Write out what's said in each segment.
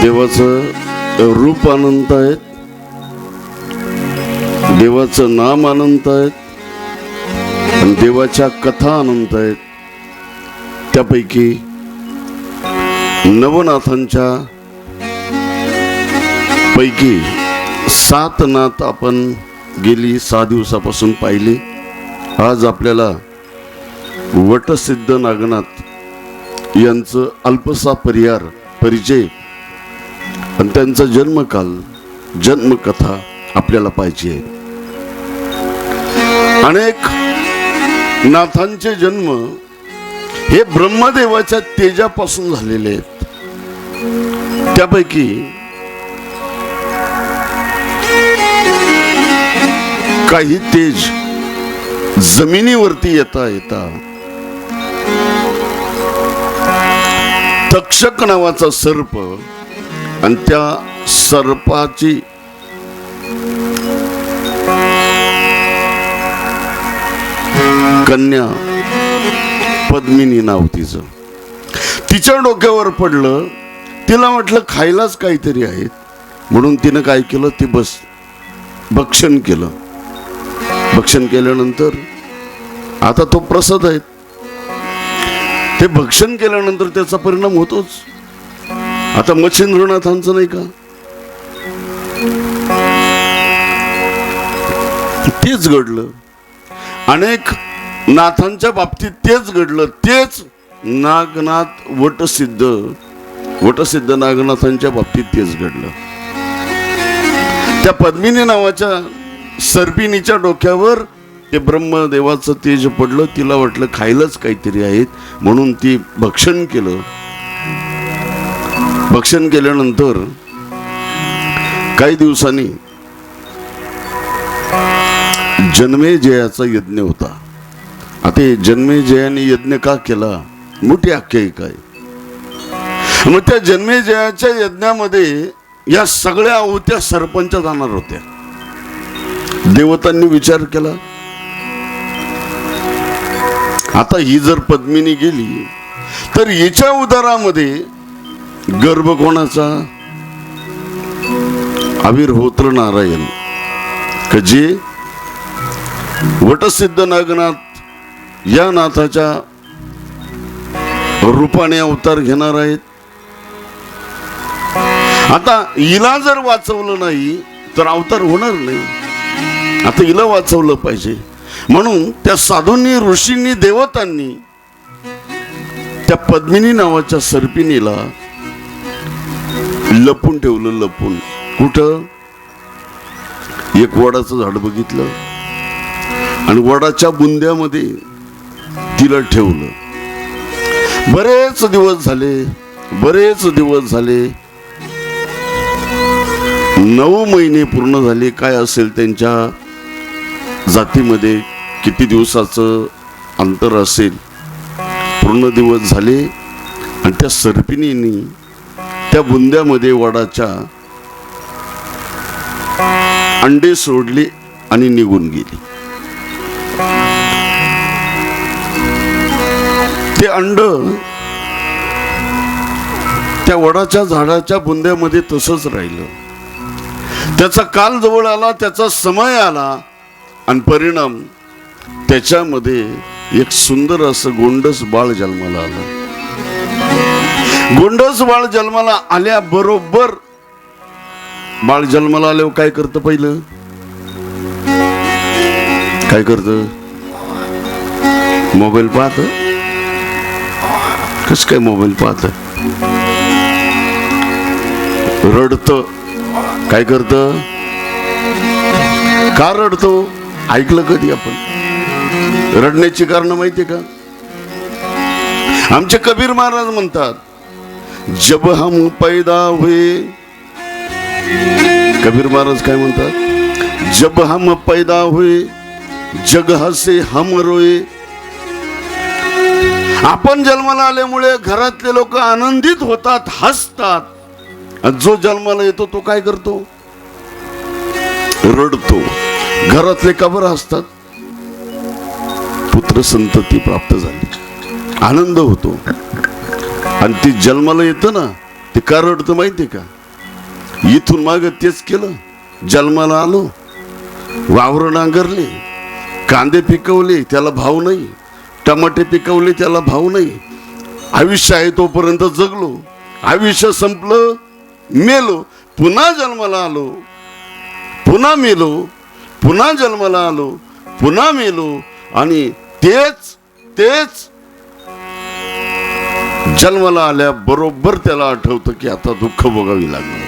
देवाचं रूप अनंत आहेत, देवाचं नाम अनंत आहेत आणि देवाच्या कथा अनंत आहेत. त्यापैकी नवनाथांच्या पैकी 7 नाथ आपण गेली 6 दिवसापासून पाहिले. आज आपल्याला वटसिद्ध नागनाथ यांचं अल्पसा परिचय आणि त्यांचा जन्मकाल, जन्मकथा आपल्याला पाहिजे. अनेक नाथांचे जन्म हे ब्रह्मदेवाच्या तेजापासून झालेले आहेत. त्यापैकी काही तेज जमिनीवरती येता तक्षक नावाचा सर्प आणि त्या सर्पाची कन्या पद्मिनी नाव तिचं, तिच्या डोक्यावर पडलं. तिला म्हटलं खायलाच काहीतरी आहेत, म्हणून तिनं काय केलं, ती भक्षण केलं. भक्षण केल्यानंतर आता तो प्रसाद आहे, ते भक्षण केल्यानंतर त्याचा परिणाम होतोच. आता मच्छिंद्रनाथांचं नाही का, तेच घडलं. अनेक नाथांच्या बाबतीत तेच घडलं. तेच नागनाथ वटसिद्ध नागनाथांच्या बाबतीत तेच घडलं. त्या पद्मिनी नावाच्या सर्पिणीच्या डोक्यावर ते ब्रह्मदेवाचं तेज पडलं. तिला वाटलं खायलाच काहीतरी आहेत, म्हणून ती भक्षण केलं. भक्षण केल्यानंतर काही दिवसांनी जन्मेजयाचा यज्ञ होता. आता जन्मेजयाने यज्ञ का केला, मोठी आख्यायिका आहे. मग त्या जन्मेजयाच्या यज्ञामध्ये या सगळ्या आहुत्या सरपंच जाणार होत्या. देवतांनी विचार केला, आता ही जर पद्मिनी गेली तर हिच्या उदरामध्ये गर्भ कोणाचा, आविर्होत्र नारायण, जे वटसिद्ध नागनाथ या नाथाच्या रूपाने अवतार घेणार आहेत. आता हिला जर वाचवलं नाही तर अवतार होणार नाही. आता हिला वाचवलं पाहिजे, म्हणून त्या साधूंनी, ऋषींनी, देवतांनी त्या पद्मिनी नावाच्या सर्पिणीला लपून ठेवलं. लपून कुठं, एक वडाचं झाड बघितलं आणि वडाच्या बुंद्यामध्ये तिला ठेवलं. बरेच दिवस झाले, 9 महिने पूर्ण झाले. काय असेल त्यांच्या जातीमध्ये किती दिवसाचं अंतर असेल, पूर्ण दिवस झाले आणि त्या सर्पिणीने त्या बुंद्यामध्ये वडाच्या अंडे सोडले आणि निघून गेली. ते अंड त्या वडाच्या झाडाच्या बुंद्यामध्ये तसंच राहिलं. त्याचा काल जवळ आला, त्याचा समय आला आणि परिणाम त्याच्यामध्ये एक सुंदर असं गोंडस बाळ जन्माला आलं. गोंडस बाळ जन्माला आल्याबरोबर, बाळ जन्माला आल्यावर काय करतं, पहिलं काय करतं, मोबाईल पाहत. कस काय मोबाईल पाहत, रडत. काय करत, का रडतो, ऐकलं कधी आपण रडण्याची कारण माहितीये का? आमचे कबीर महाराज म्हणतात, जब हम पैदा हुए, कबीर महाराज काय म्हणतात, जब हम पैदा हुए जग हसे हम रोए. आपण जन्माला आल्यामुळे घरातले लोक आनंदित होतात, हसतात. जो जन्माला येतो तो काय करतो, रडतो. घरातले का बरं हसतात, पुत्र संतती प्राप्त झाली, आनंद होतो. आणि ती जन्माला येतं ना, ते का रडतं माहिती का? इथून माग तेच केलं. जन्माला आलो, वावर नांगरले, कांदे पिकवले, त्याला भाव नाही. टमाटे पिकवले, त्याला भाव नाही. आयुष्य आहे तोपर्यंत जगलो, आयुष्य संपलं, मेलो, पुन्हा जन्माला आलो, पुन्हा मेलो, पुन्हा जन्माला आलो, पुन्हा मेलो. आणि तेच तेच जन्माला आल्या बरोबर त्याला आठवतं की आता दुःख भोगावी लागणार.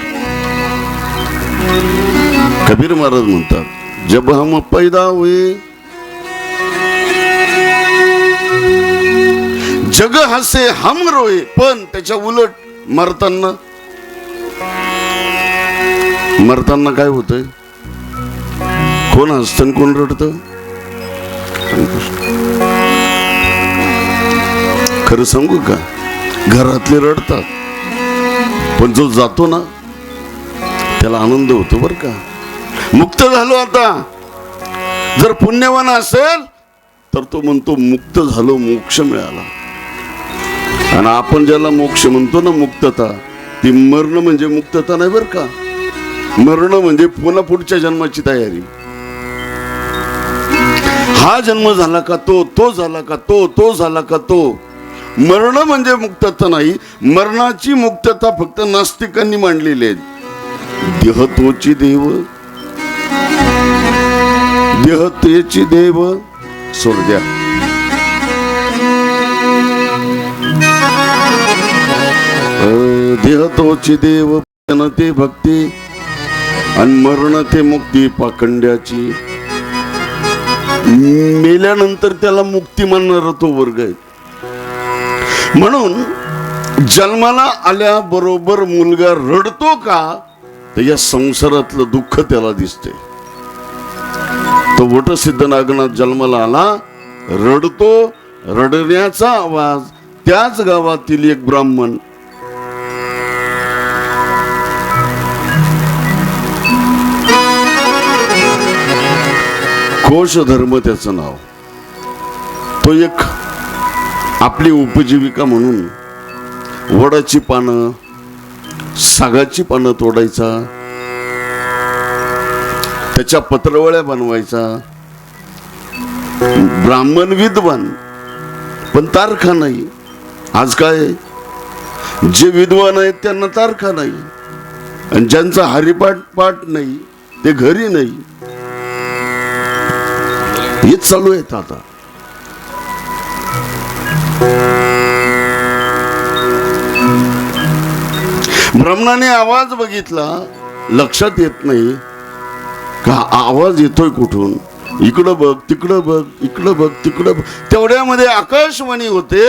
कबीर महाराज म्हणतात, जब हम पैदा हुए जग हसे हम रोए. पण त्याच्या उलट मरताना काय होतंय? कोण हसतं कोण रडतं? खरं सांगू का, घरातले रडतात, पण जो जातो ना त्याला आनंद होतो बर का. मुक्त झालो आता. जर पुण्यवान असेल तर तो म्हणतो मुक्त झालो, मोक्ष मिळाला. आणि आपण ज्याला मोक्ष म्हणतो ना, मुक्तता, ती मरण म्हणजे मुक्तता नाही बर का. मरण म्हणजे पुन्हा पुढच्या जन्माची तयारी. हा जन्म झाला का तो झाला का तो झाला का तो. मरण म्हणजे मुक्तता नाही. मरणाची मुक्तता फक्त नास्तिकांनी मांडलेली आहे. देह तोची देव, देह तेची देव, सोड द्या. देह तोची देव, ते भक्ती, आणि मरण ते मुक्ती पाखंड्याची. मेल्यानंतर त्याला मुक्ती मानणारा तो वर्ग आहे. म्हणून जन्माला आल्याबरोबर मुलगा रडतो का, तर या संसारातलं दुःख त्याला दिसते. तो वटसिद्ध नागनाथ जन्माला आला, रडतो. रडण्याचा आवाज त्याच गावातील एक ब्राह्मण कोश धर्म त्याचं नाव, तो एक आपली उपजीविका म्हणून वडाची पानं, सागाची पानं तोडायचा, त्याच्या पत्रवळ्या बनवायचा. ब्राह्मण विद्वान, पण तारखा नाही. आज काय, जे विद्वान आहेत त्यांना तारखा नाही, आणि ज्यांचा हरिपाठ नाही ते घरी नाही. हेच चालू आहेत आता. ब्राह्मणाने आवाज बघितला, लक्षात येत नाही का आवाज येतोय कुठून. इकडं बघ, तिकडं बघ, इकडं बघ, तिकडं बघ. तेवढ्यामध्ये आकाशवाणी होते.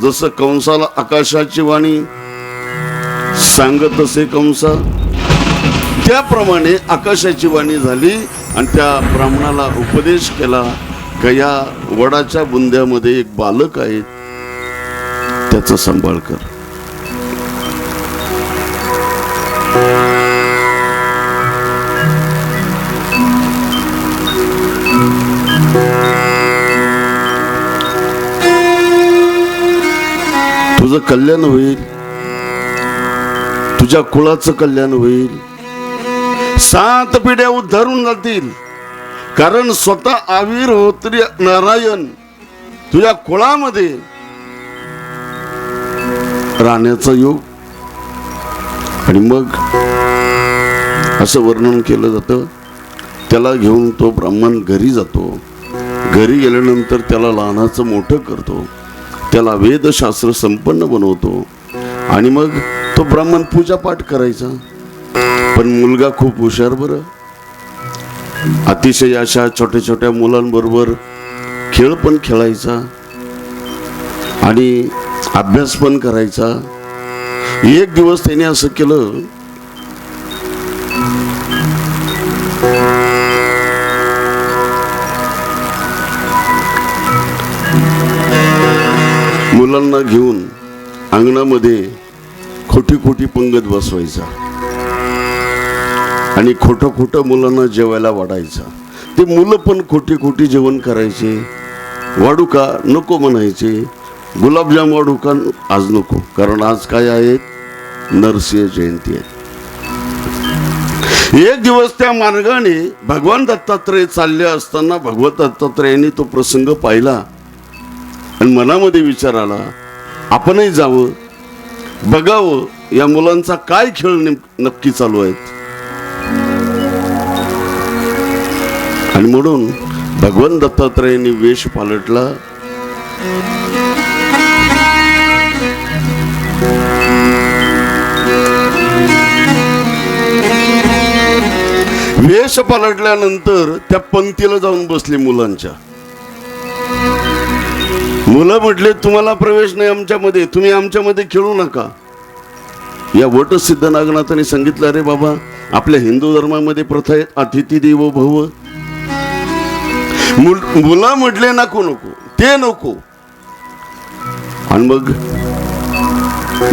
जसं कंसाला आकाशाची वाणी सांगत असे कंसा, त्याप्रमाणे आकाशाची वाणी झाली. आणि त्या ब्राह्मणाला उपदेश केला का या वडाच्या बुंद्यामध्ये एक बालक आहे, त्याचा सांभाळ कर. तुझं कल्याण होईल, तुझ्या कुळाचं कल्याण होईल. 7 पिढ्या उद्धारून जातील. कारण स्वतः आविर्होत्री नारायण तुझ्या कुळामध्ये राहण्याचा योग. आणि मग असं वर्णन केलं जातं. त्याला घेऊन तो ब्राह्मण घरी जातो. घरी गेल्यानंतर त्याला लहानाचं मोठं करतो, त्याला वेदशास्त्र संपन्न बनवतो. आणि मग तो ब्राह्मण पूजा पाठ करायचा. पण मुलगा खूप हुशार बरं. अतिशय अशा छोट्या छोट्या मुलांबरोबर खेळ पण खेळायचा आणि अभ्यास पण करायचा. एक दिवस त्याने असं केलं, मुलांना घेऊन अंगणामध्ये खोटी खोटी पंगत बसवायचा आणि खोटं खोटं मुलांना जेवायला वाढायचा. ते मुलं पण खोटी खोटी जेवण करायचे. वाढू का नको म्हणायचे. गुलाबजाम वाढू का आज नको, कारण आज काय आहे नरसिंह जयंती आहे. एक दिवस त्या मार्गाने भगवान दत्तात्रय चालले असताना भगवत दत्तात्रयाने तो प्रसंग पाहिला आणि मनामध्ये विचार आला, आपणही जावं, बघावं या मुलांचा काय खेळ नक्की चालू आहेत. आणि म्हणून भगवान दत्तात्रयाने वेश पालटला. वेश पालटल्यानंतर त्या पंक्तीला जाऊन बसले मुलांच्या. मुलं म्हटले, तुम्हाला प्रवेश नाही आमच्यामध्ये, तुम्ही आमच्यामध्ये खेळू नका. या वटसिद्ध नागनाथाने सांगितलं, अरे बाबा, आपल्या हिंदू धर्मामध्ये प्रथा आहे अतिथी देवो भव. मुलं म्हटले नको नको, ते नको. आणि मग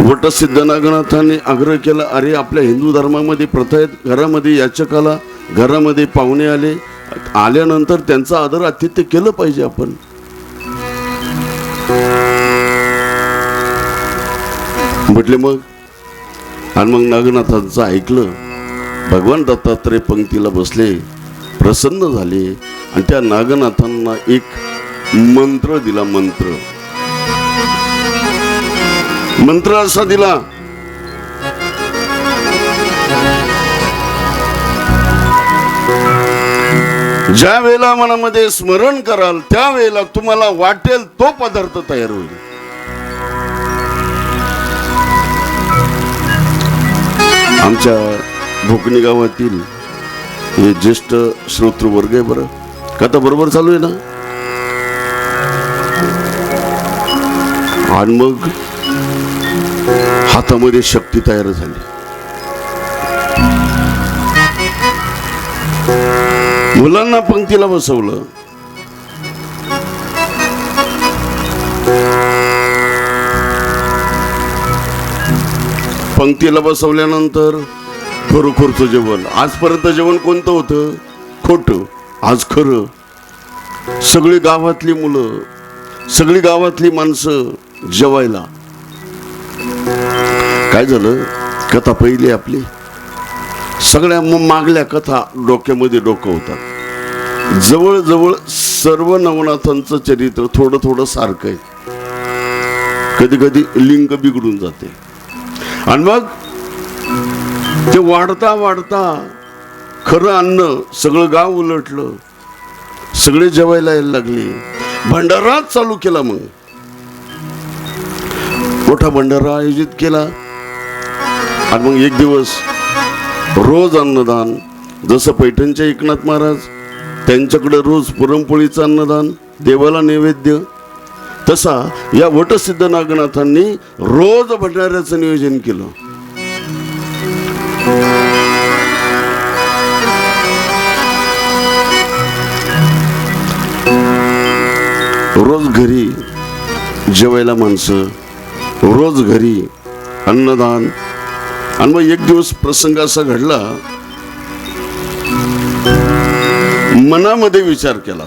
वटसिद्ध नागनाथाने आग्रह केला, अरे आपल्या हिंदू धर्मामध्ये प्रथा आहेत, घरामध्ये याचकाला, घरामध्ये पाहुणे आल्यानंतर त्यांचा आदर आतिथ्य केलं पाहिजे आपण. म्हटले मग. आणि मग नागनाथांचं ऐकलं. भगवान दत्तात्रय पंक्तीला बसले, प्रसन्न झाले आणि त्या नागनाथांना एक मंत्र दिला. मंत्र असा दिला, ज्या वेळेला मनामध्ये स्मरण कराल त्यावेळेला तुम्हाला वाटेल तो पदार्थ तयार होईल. आमच्या भोकणी गावातील हे ज्येष्ठ श्रोतृवर्ग आहे बरं, कथा बरोबर चालू आहे ना. आणि मग हातामध्ये शक्ती तयार झाली. मुलांना पंक्तीला बसवलं. पंक्तीला बसवल्यानंतर खरोखरचं जेवण. आजपर्यंत जेवण कोणतं होतं? खोटं. आज खरं. सगळी गावातली मुलं, सगळी गावातली माणसं जेवायला. काय झालं? कथा पहिली आपली, सगळ्या मागल्या कथा डोक्यामध्ये डोकवतात. जवळजवळ सर्व नवनाथांचं चरित्र थोडं थोडं सारखं आहे. कधी कधी लिंग बिघडून जाते. आणि मग ते वाढता वाढता खरं अन्न सगळं गाव उलटलं. सगळे जेवायला यायला लागले. भंडारा चालू केला. मग मोठा भंडारा आयोजित केला. आणि मग एक दिवस रोज अन्नदान. जसं पैठणचे एकनाथ महाराज, त्यांच्याकडे रोज पुरणपोळीचं अन्नदान, देवाला नैवेद्य, तसा या वटसिद्ध नागनाथांनी रोज भंडाऱ्याचं नियोजन केलं. रोज घरी जेवायला माणसं, रोज घरी अन्नदान. आणि मग एक दिवस प्रसंग असा घडला, मनामध्ये विचार केला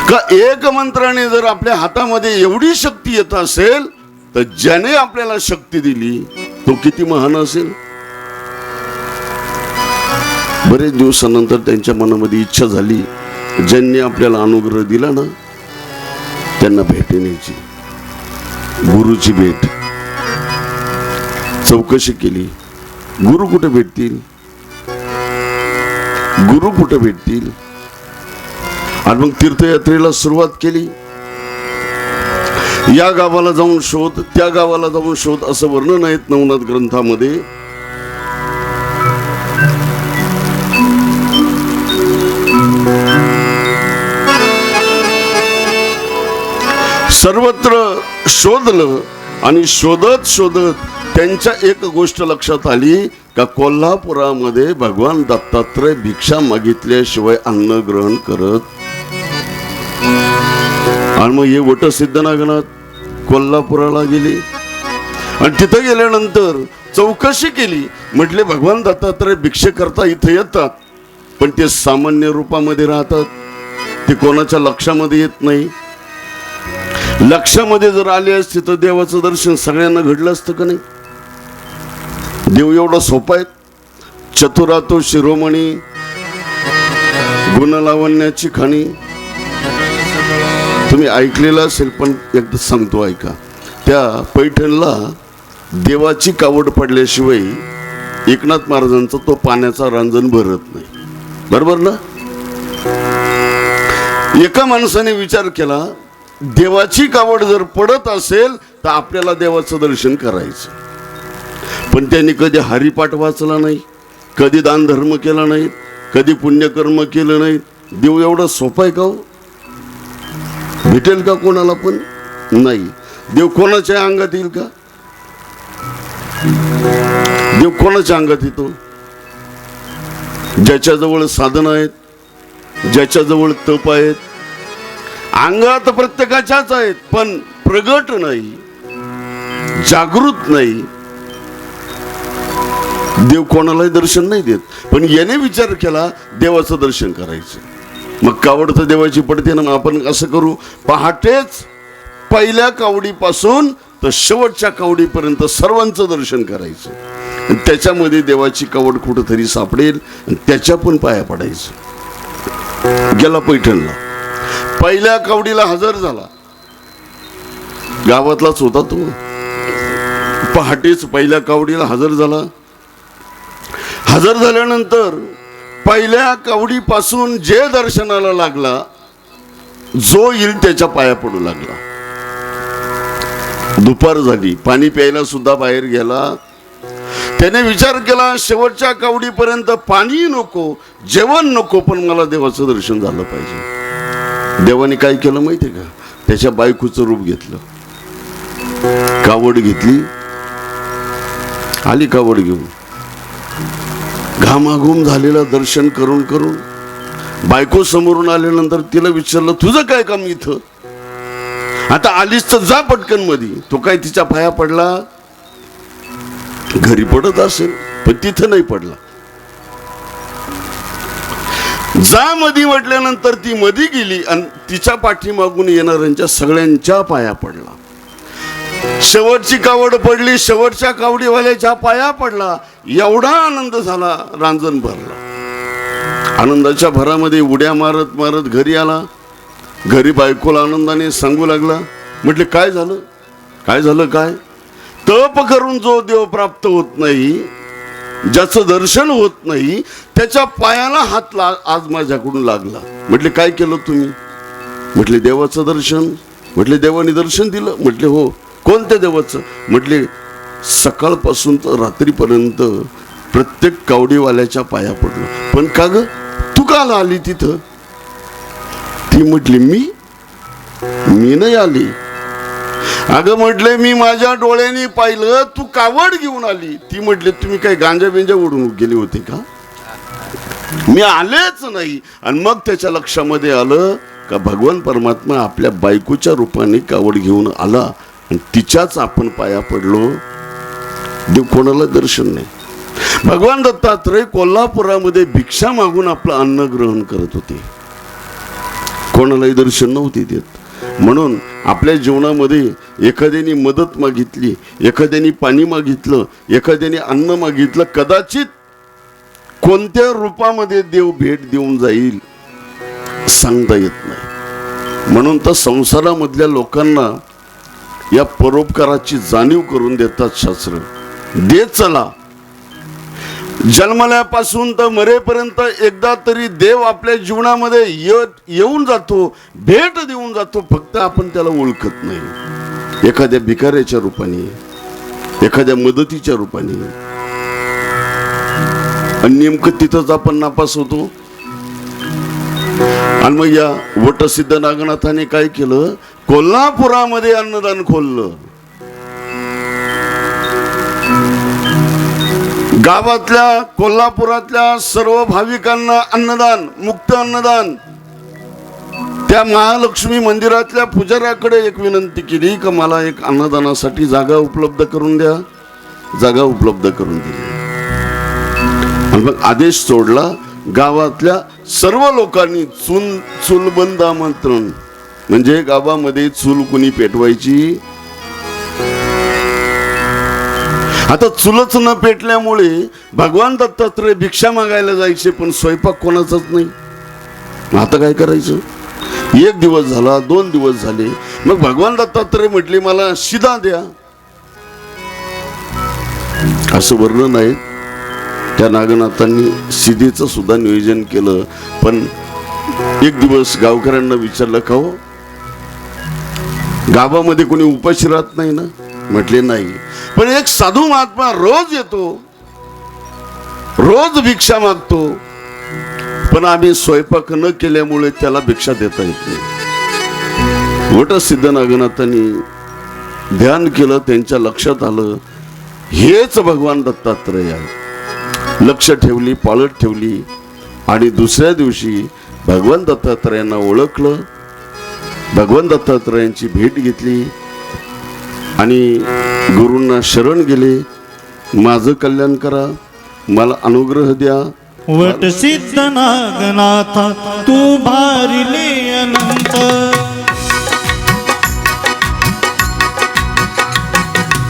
का एक मंत्राने जर आपल्या हातामध्ये एवढी शक्ती येत असेल तर ज्याने आपल्याला शक्ती दिली तो किती महान असेल. बरेच दिवसानंतर त्यांच्या मनामध्ये इच्छा झाली, ज्यांनी आपल्याला अनुग्रह दिला ना त्यांना भेटण्याची. गुरुची भेट. चौकशी केली, गुरु कुठे भेटतील, गुरु कुठे भेटतील. आणि मग तीर्थयात्रेला सुरुवात केली. या गावाला जाऊन शोध, त्या गावाला जाऊन शोध, असं वर्णन आहेत नवनाथ ग्रंथामध्ये. सर्वत्र शोधलं आणि शोधत शोधत त्यांच्या एक गोष्ट लक्षात आली का कोल्हापुरामध्ये भगवान दत्तात्रय भिक्षा मागितल्याशिवाय अन्न ग्रहण करत. आणि मग हे वटसिद्ध नागनाथ कोल्हापुराला गेले. आणि तिथं गेल्यानंतर चौकशी केली. म्हटले भगवान दत्तात्रय भिक्षे करता इथे येतात, पण ते सामान्य रूपामध्ये राहतात, ते कोणाच्या लक्षामध्ये येत नाही. लक्षामध्ये जर आले असते तर देवाचं दर्शन सगळ्यांना घडलं असतं का नाही? देव एवढा सोपा आहे. चतुरातो शिरोमणी, गुणलावण्याची खाणी. तुम्ही ऐकलेलं असेल पण एकदा सांगतो ऐका. त्या पैठणला देवाची कावड पडल्याशिवाय एकनाथ महाराजांचा तो पाण्याचा रांजण भरत नाही. बरोबर ना? एका माणसाने विचार केला, देवाची कावड जर पडत असेल तर आपल्याला देवाचं दर्शन करायचं. पण त्यांनी कधी हरिपाठ वाचला नाही, कधी दान धर्म केला नाही, कधी पुण्यकर्म केलं नाही. देव एवढा सोपा आहे का हो? भेटेल का कोणाला पण? नाही. देव कोणाच्या अंगात येईल का? देव कोणाच्या अंगात येतो? ज्याच्याजवळ साधन आहेत, ज्याच्याजवळ तप आहेत. अंगात प्रत्येकाच्याच आहेत पण प्रगट नाही, जागृत नाही. देव कोणालाही दर्शन नाही देत. पण याने विचार केला देवाचं दर्शन करायचं. मग कावड तर देवाची पडते ना, आपण असं करू, पहाटेच पहिल्या कावडीपासून तर शेवटच्या कावडीपर्यंत सर्वांचं दर्शन करायचं. आणि त्याच्यामध्ये देवाची कावड कुठंतरी सापडेल आणि त्याच्या पण पाया पडायचं. गेला पैठणला, पहिल्या कावडीला हजर झाला. गावातलाच होता तो. पहाटेच पहिल्या कावडीला हजर झाला. हजर झाल्यानंतर पहिल्या कावडीपासून जे दर्शनाला लागला, जो येईल त्याच्या पाया पडू लागला. दुपार झाली, पाणी प्यायला सुद्धा बाहेर गेला. त्याने विचार केला, शेवटच्या कावडीपर्यंत पाणी नको, जेवण नको, पण मला देवाचं दर्शन झालं पाहिजे. देवाने काय केलं माहितीये का? त्याच्या बायकोचं रूप घेतलं. कावड घेतली, आली कावड घेऊन. घामाघूम झालेलं दर्शन करून करून बायको समोरून आल्यानंतर तिला विचारलं, तुझं काय काम इथं? आता आलीस तर जा पटकन मध्ये. तो काय तिच्या पाया पडला? घरी पडत असेल पण तिथं नाही पडला. जा मधी म्हटल्यानंतर ती मधी गेली आणि तिच्या पाठीमागून येणाऱ्यांच्या सगळ्यांच्या पाया पडला. शेवटची कावड पडली, शेवटच्या कावडीवाल्याच्या पाया पडला. एवढा आनंद झाला, रांजण भरला. आनंदाच्या भरामध्ये उड्या मारत मारत घरी आला. घरी बायकोला आनंदाने सांगू लागला. म्हटले, काय झालं? काय झालं? काय? तप करून जो देव प्राप्त होत नाही, ज्याचं दर्शन होत नाही, त्याच्या पायाला हात आज माझ्याकडून लागला. म्हटले, काय केलं तुम्ही? म्हटले, देवाचं दर्शन. म्हटले, देवाने दर्शन दिलं? म्हटले, हो. कोणत्या देवाचं? म्हटले, सकाळपासून तर रात्रीपर्यंत प्रत्येक कावडीवाल्याच्या पाया पडलो. पण का ग, तू का आली तिथं? ती म्हटली, मी नाही आली. अगं म्हटले, मी माझ्या डोळ्यांनी पाहिलं, तू कावड घेऊन आली. ती म्हटली, तुम्ही काय गांजा बिंजा उडून गेले होते का? मी आलेच नाही. आणि मग त्याच्या लक्षामध्ये आलं का भगवान परमात्मा आपल्या बायकोच्या रूपाने कावड घेऊन आला आणि तिच्याच आपण पाया पडलो. देव कोणाला दर्शन नाही. भगवान दत्तात्रय कोल्हापुरामध्ये भिक्षा मागून आपलं अन्न ग्रहण करत होते. कोणालाही दर्शन नव्हते देत. म्हणून आपल्या जीवनामध्ये एखाद्याने मदत मागितली, एखाद्याने पाणी मागितलं, एखाद्याने अन्न मागितलं, कदाचित कोणत्या रूपामध्ये देव भेट देऊन जाईल सांगता येत नाही. म्हणून तर संसारामधल्या लोकांना या परोपकाराची जाणीव करून देतात शास्त्र. देत चला. जन्मल्यापासून तर मरेपर्यंत एकदा तरी देव आपल्या जीवनामध्ये येऊन जातो, भेट देऊन जातो. फक्त आपण त्याला ओळखत नाही. एखाद्या भिकाऱ्याच्या रूपाने, एखाद्या मदतीच्या रूपाने. आणि नेमकं तिथंच आपण नापास होतो. आणि मग या वटसिद्ध नागनाथाने काय केलं? कोल्हापुरामध्ये अन्नदान खोललं. गावातल्या, कोल्हापुरातल्या सर्व भाविकांना अन्नदान, मुक्त अन्नदान. त्या महालक्ष्मी मंदिरातल्या पुजाऱ्याकडे एक विनंती केली की मला एक अन्नदानासाठी जागा उपलब्ध करून द्या. जागा उपलब्ध करून दिली. आणि मग आदेश सोडला, गावातल्या सर्व लोकांनी चुलबंद आमंत्रण, म्हणजे गावामध्ये चूल कुणी पेटवायची. आता चुलच न पेटल्यामुळे भगवान दत्तात्रय भिक्षा मागायला जायचे, पण स्वयंपाक कोणाचाच नाही. आता काय करायचं? 1 दिवस झाला, 2 दिवस झाले, मग भगवान दत्तात्रय म्हटले मला शिदा द्या. असं वर्णन आहे. त्या नागनाथांनी शिदेचं सुद्धा नियोजन केलं. पण एक दिवस गावकऱ्यांना विचारलं, का हो गावामध्ये कोणी उपाशी राहत नाही ना? म्हटले नाही, पण एक साधू महात्मा रोज येतो, रोज भिक्षा मागतो, पण आम्ही स्वयंपाक न केल्यामुळे त्याला भिक्षा देता येत नाही. वटसिद्ध नागनाथांनी ध्यान केलं, त्यांच्या लक्षात आलं हेच भगवान दत्तात्रय आहे. लक्ष ठेवली, पाळत ठेवली, आणि दुसऱ्या दिवशी भगवान दत्तात्रयांना ओळखलं, भगवान दत्तात्रयांची भेट घेतली आणि गुरूंना शरण गेले. माझं कल्याण करा, मला अनुग्रह द्या. वट सिद्ध नागनाथा तू भारिले अनंत,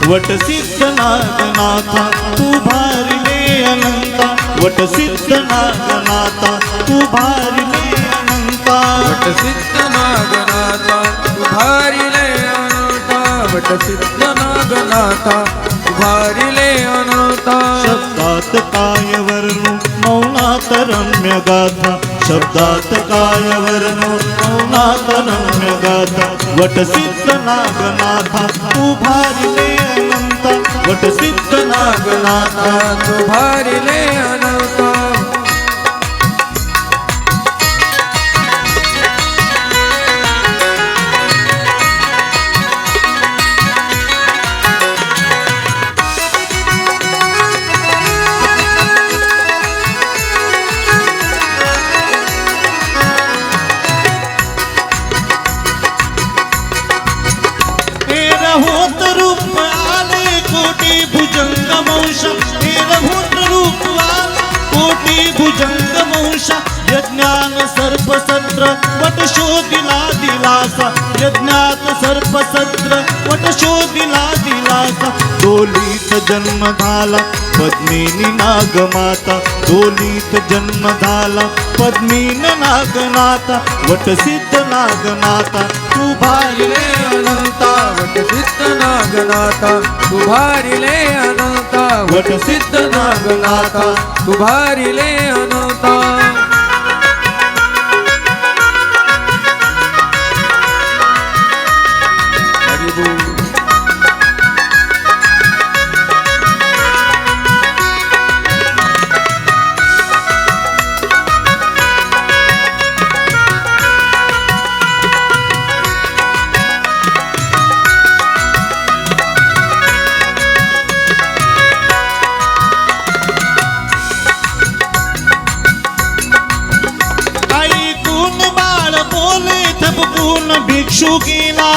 वट सिद्ध नागनाथा तू भारिले अनंत, वट सिद्ध नागनाथा तू भारिले अनंत, वट सिद्ध नागनाथा तू भारिले अनंत, वट सिद्ध नागनाथा तू भारिले अनंत. शब्दात काय वर्णू मौनात रम्य गाथा, शब्दात काय वर्णू मौनात रम्य गाथा, वट सिद्ध नागनाथा तू भारिले अनंत, वट सिद्ध नागनाथा तू भारिले अनंत. होत रूप आले कोटी भुजंग वंश, होत रूप आले कोटी भुजंग वंश, यज्ञान सर्पसत्र वट शोधिला दिलासा, यज्ञात सर्पसत्र वट शोधिला दिलासा. डोलीत जन्म झाला पद्मिनी नागमाता, डोलीत जन्म झाला पद्मिनी नागनाथा, वट सिद्ध नागनाथा तू भारिले अनंत, वट सिद्ध नागनाथा तू भारिले अनंत, वट सिद्ध नागनाथा तू भारिले अनंत. हरि बोल. भिक्षू गेला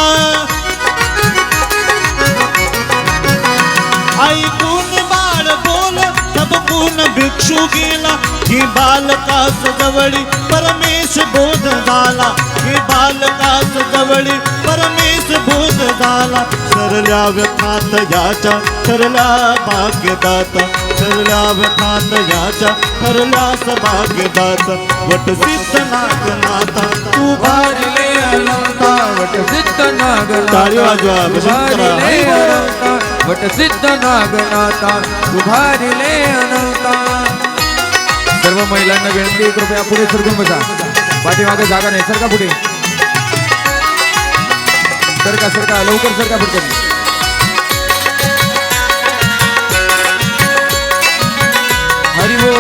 ऐकून बाळ बोल सबकून भिक्षू गेला, ही बालकास जवळी परमेश बोध झाला, ही बालकास जवळी परमेश बोध झाला. सरल्या व्यथात याच्या ठरल्या भाग्यदाता, सरल्या व्यथात याच्या ठरल्यास भाग्यदाता, वट सिद्ध नागनाथा तू भारिले अनंत, वट सिद्ध नागनाथा ताली वाजवा, तू भारिले अनंत, वट सिद्ध नागनाथा तू भारिले अनंत. सर्व महिलांना विनंती, कृपया पुढे सरकून बसा. पाठीमागे जागा नाही, सरका पुढे, सरका सरका, लवकर सरका पटकन. हरि बोल.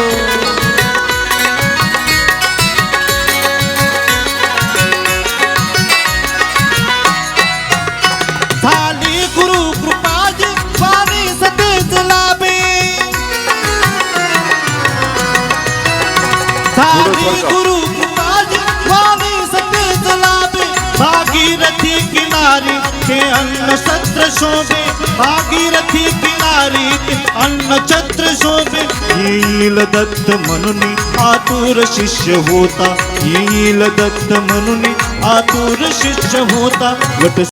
झाली गुरु कृपाजी स्वामी सतेज लाभे, झाली गुरु कृपाजी स्वामी सतेज लाभे, भागीरथी भागीरथी किनारी हे अन्न छत्र शोभे भागीरथी किनारी ते अन्न छत्र शोभे येईल दत्त म्हणून आतुर शिष्य होता येईल दत्त म्हणून आतुर शिष्य होता वट